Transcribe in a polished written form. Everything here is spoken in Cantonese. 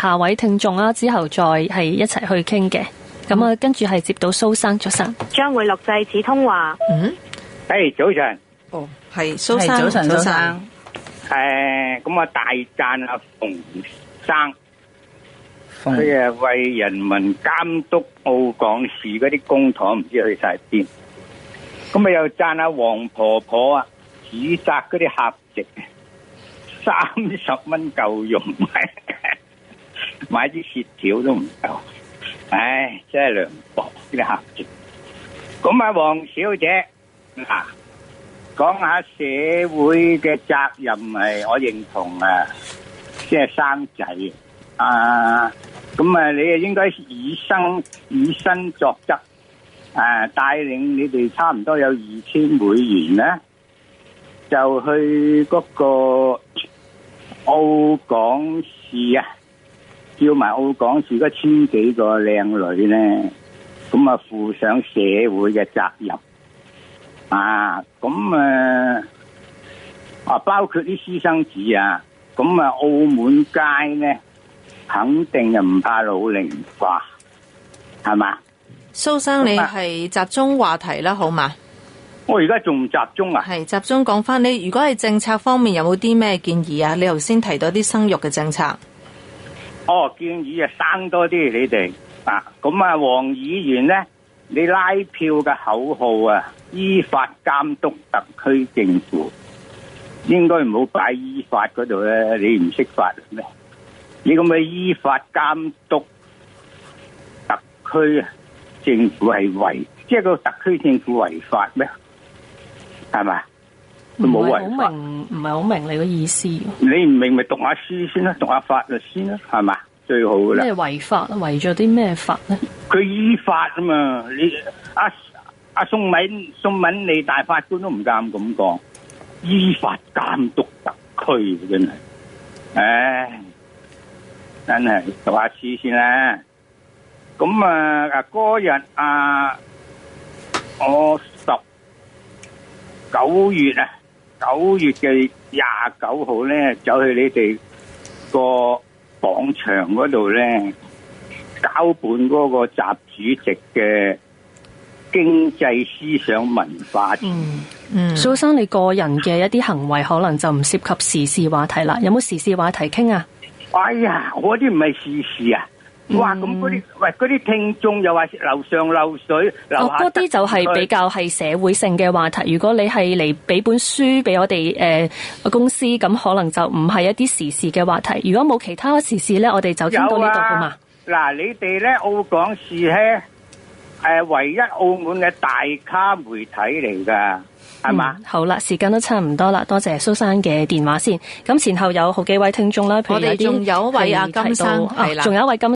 下位聽眾啦，之後再係一齊去傾嘅。咁啊，跟住係接到蘇生，早晨。將會錄製此通話。早晨。哦，係蘇生，早晨，蘇生。咁啊，大讚阿馮生，佢為人民監督澳港事嗰啲公帑唔知去晒邊。咁啊，又讚阿黃婆婆啊，指責嗰啲客席30蚊夠用，買啲雪條都唔夠。唉，真係涼薄啲客席。咁啊，黃小姐嗱，講下社會嘅責任係我認同啊，即係生仔啊，咁啊，你啊應該以身作則啊，帶領你哋差唔多有2000會員咧，就去嗰個澳港市啊，叫埋澳港市嗰1000幾個靚女咧，咁啊負上社會嘅責任啊，咁包括啲私生子啊，咁啊澳門街咧肯定又唔怕老齡化，係嘛？蘇生，你係集中話題啦，好嘛？我而家仲唔集中啊？係集中講翻你，如果係政策方面有冇啲咩建議啊？你頭先提到啲生育嘅政策。建議啊生多啲你哋啊，咁啊黃議員咧，你拉票嘅口號啊，依法監督特區政府，應該唔好擺依法嗰度咧，你唔識法咩？你咁嘅依法監督特區政府係違，即係個特區政府違法咩？係咪？佢冇違法。唔係好明你個意思。你唔明咪讀下書先啦，讀下法律先啦，係嘛？最好噶啦。咩違法？違咗啲咩法咧？佢依法啊嘛，你阿宋敏利大法官都唔敢咁講，依法監督特區真係，唉，真係讀下書先啦。咁嗰日我9月嘅29號咧，走去你哋個廣場嗰度咧，交辦嗰個習主席嘅經濟思想文化。蘇生，你個人嘅一啲行為可能就唔涉及時事話題啦，有冇時事話題傾啊？哎呀，嗰啲唔係時事啊！哇，咁嗰啲聽眾又話樓上漏水，樓下嗰啲就係比較係社會性嘅話題。如果你係嚟俾本書俾我哋公司，咁可能就唔係一啲時事嘅話題。如果冇其他時事咧，我哋就傾到呢度好嘛？嗱，你哋咧澳港視咧唯一澳門嘅大咖媒體嚟噶，係嘛？好啦，時間都差唔多啦，多謝蘇生嘅電話先。咁前後有好幾位聽眾啦，譬如我哋仲有一位阿金生，係啦，仲有一位金